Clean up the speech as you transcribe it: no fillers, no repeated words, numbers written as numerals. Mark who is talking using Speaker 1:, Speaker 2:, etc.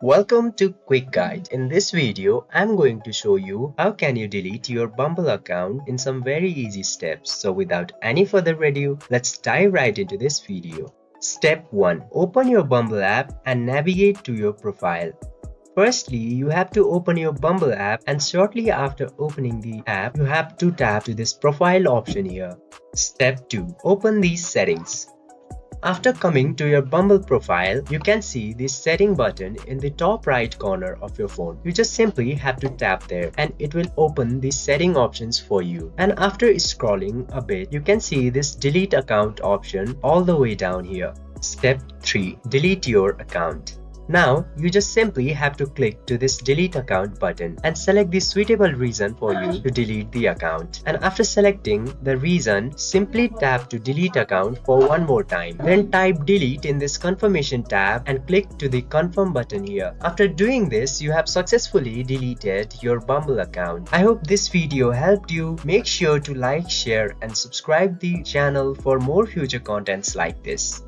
Speaker 1: Welcome to Quick Guide. In this video, I'm going to show you how can you delete your Bumble account in some very easy steps. So without any further ado, let's dive right into this video. Step 1. Open your Bumble app and navigate to your profile. Firstly, you have to open your Bumble app, and shortly after opening the app, you have to tap to this profile option here. Step 2. Open these settings. After coming to your Bumble profile, you can see this setting button in the top right corner of your phone. You just simply have to tap there and it will open the setting options for you. And after scrolling a bit, you can see this delete account option all the way down here. Step 3. Delete your account. Now, you just simply have to click to this delete account button and select the suitable reason for you to delete the account. And after selecting the reason, simply tap to delete account for one more time. Then type delete in this confirmation tab and click to the confirm button here. After doing this, you have successfully deleted your Bumble account. I hope this video helped you. Make sure to like, share and subscribe the channel for more future contents like this.